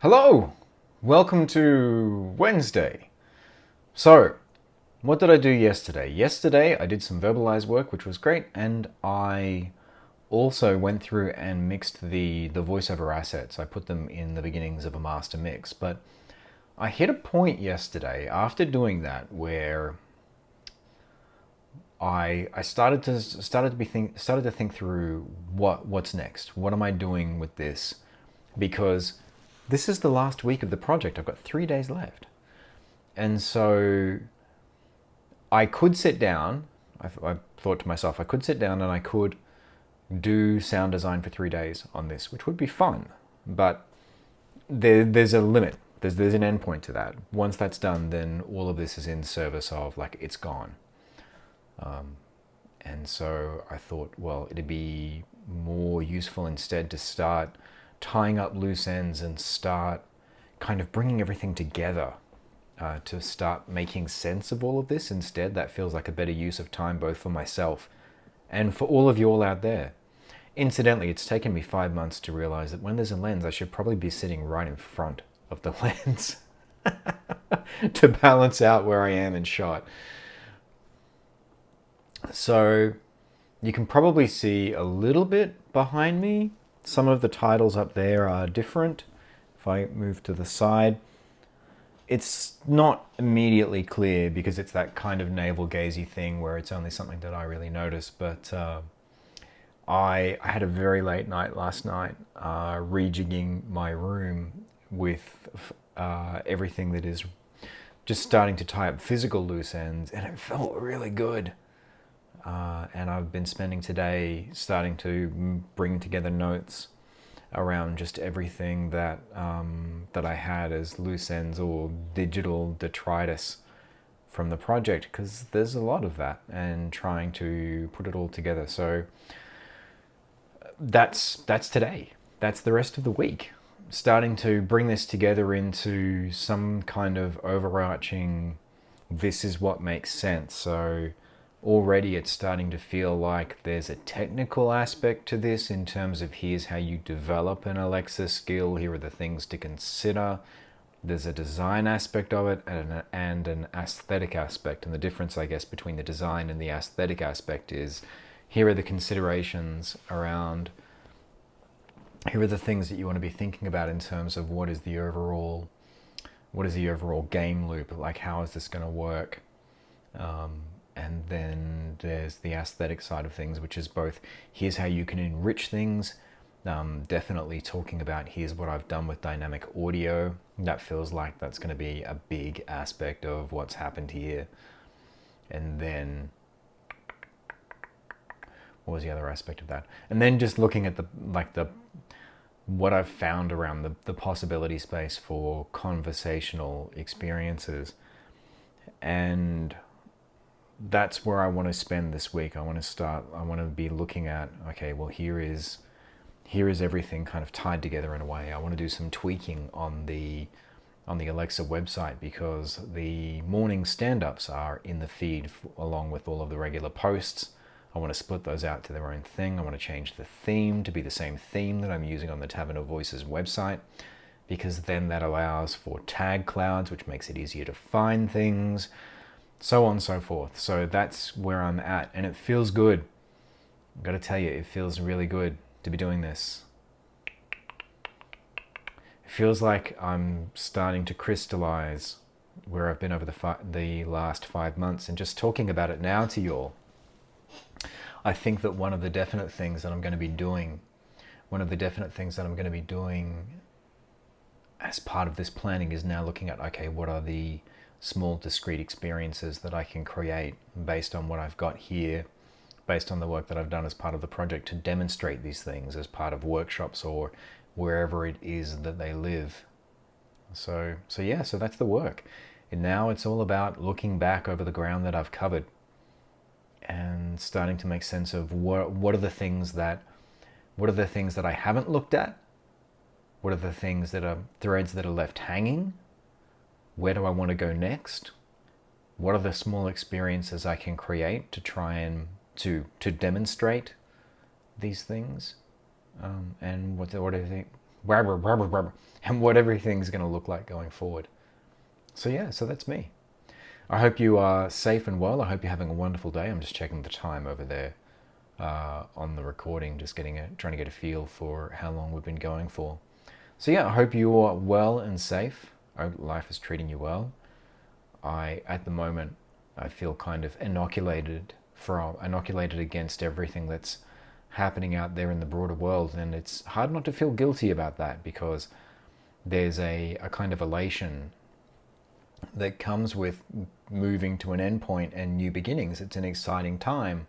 Hello! Welcome to Wednesday. So, what did I do yesterday? Yesterday I did some verbalized work, which was great, and I also went through and mixed the voiceover assets. I put them in the beginnings of a master mix, but I hit a point yesterday after doing that where I started to think through what's next. What am I doing with this? Because this is the last week of the project. I've got 3 days left. And so I could sit down. I thought to myself, I could sit down and I could do sound design for 3 days on this, which would be fun. But there's a limit. There's an end point to that. Once that's done, then all of this is in service of like it's gone. And so I thought, well, it'd be more useful instead to start tying up loose ends and start kind of bringing everything together, to start making sense of all of this instead. That feels like a better use of time, both for myself and for all of you all out there. Incidentally, it's taken me 5 months to realize that when there's a lens, I should probably be sitting right in front of the lens to balance out where I am in shot. So you can probably see a little bit behind me. Some of the titles up there are different. If I move to the side, it's not immediately clear because it's that kind of navel-gazy thing where it's only something that I really notice. But I had a very late night last night, rejigging my room with everything that is just starting to tie up physical loose ends, and it felt really good. And I've been spending today starting to bring together notes around just everything that that I had as loose ends or digital detritus from the project, because there's a lot of that, and trying to put it all together. So that's today. That's the rest of the week. Starting to bring this together into some kind of overarching, this is what makes sense. So already it's starting to feel like there's a technical aspect to this in terms of here's how you develop an Alexa skill, here are the things to consider. There's a design aspect of it and an aesthetic aspect. And the difference, I guess, between the design and the aesthetic aspect is here are the considerations around, here are the things that you want to be thinking about in terms of what is the overall game loop, like how is this going to work? And then there's the aesthetic side of things, which is both here's how you can enrich things, definitely talking about here's what I've done with dynamic audio. That feels like that's going to be a big aspect of what's happened here. And then what was the other aspect of that? And then just looking at the what I've found around the possibility space for conversational experiences. And that's where I want to spend this week. I want to be looking at, okay, well, here is everything kind of tied together in a way. I want to do some tweaking on the Alexa website, because the morning stand-ups are in the feed along with all of the regular posts. I want to split those out to their own thing. I want to change the theme to be the same theme that I'm using on the Tavern of Voices website, because then that allows for tag clouds, which makes it easier to find things, so on and so forth. So that's where I'm at, and it feels good. I've got to tell you, it feels really good to be doing this. It feels like I'm starting to crystallize where I've been over the last 5 months, and just talking about it now to you all. I think that one of the definite things that I'm going to be doing as part of this planning is now looking at, okay, what are the small discrete experiences that I can create based on what I've got here, based on the work that I've done as part of the project, to demonstrate these things as part of workshops or wherever it is that they live. So that's the work. And now it's all about looking back over the ground that I've covered and starting to make sense of what are the things that I haven't looked at, what are the things that are threads that are left hanging, where do I want to go next, what are the small experiences I can create to try and to demonstrate these things, and what do I think and what everything's going to look like going forward. So yeah, so that's me. I hope you are safe and well. I hope you're having a wonderful day. I'm just checking the time over there on the recording, just trying to get a feel for how long we've been going for. So yeah, I hope you are well and safe. I hope life is treating you well. At the moment, I feel kind of inoculated against everything that's happening out there in the broader world, and it's hard not to feel guilty about that, because there's a kind of elation that comes with moving to an endpoint and new beginnings. It's an exciting time.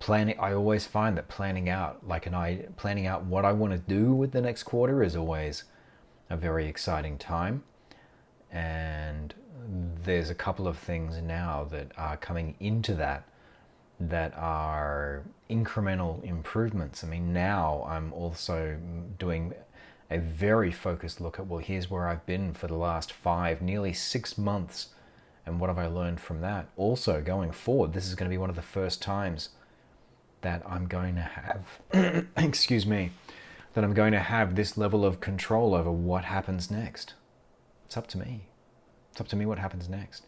I always find that planning out what I want to do with the next quarter is always a very exciting time. And there's a couple of things now that are coming into that are incremental improvements. I mean, now I'm also doing a very focused look at, well, here's where I've been for the last nearly 6 months, and what have I learned from that? Also, going forward, this is going to be one of the first times that I'm going to have, excuse me, that I'm going to have this level of control over what happens next. It's up to me. It's up to me what happens next.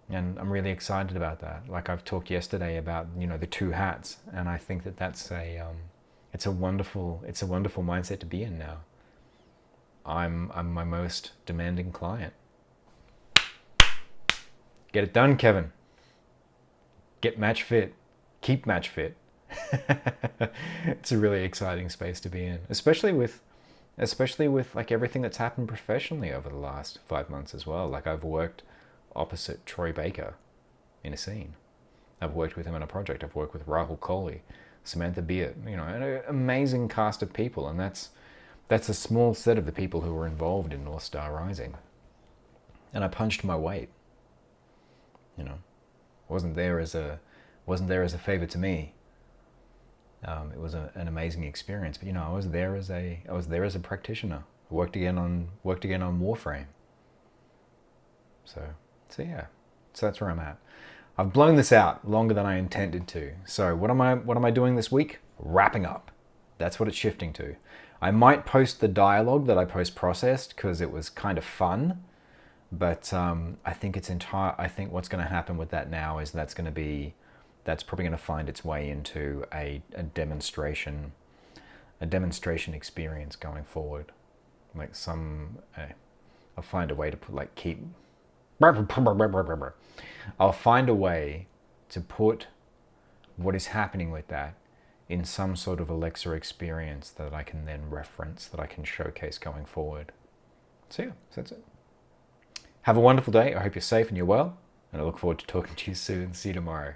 And I'm really excited about that. Like I've talked yesterday about, the two hats, and I think that that's it's a wonderful mindset to be in now. I'm my most demanding client. Get it done, Kevin. Get match fit. Keep match fit. It's a really exciting space to be in, especially with like everything that's happened professionally over the last 5 months as well. Like I've worked opposite Troy Baker in a scene. I've worked with him on a project. I've worked with Rahul Kohli, Samantha Beard, an amazing cast of people, and that's a small set of the people who were involved in North Star Rising. And I punched my weight. Wasn't there as a favor to me. It was an amazing experience, but I was there as a practitioner. I worked again on Warframe. So yeah, so that's where I'm at. I've blown this out longer than I intended to. So what am I doing this week? Wrapping up. That's what it's shifting to. I might post the dialogue that I post-processed because it was kind of fun, but I think what's going to happen with that now is that's probably going to find its way into a demonstration experience going forward. Like I'll find a way to put I'll find a way to put what is happening with that in some sort of Alexa experience that I can then reference, that I can showcase going forward. So yeah, so that's it. Have a wonderful day. I hope you're safe and you're well, and I look forward to talking to you soon. See you tomorrow.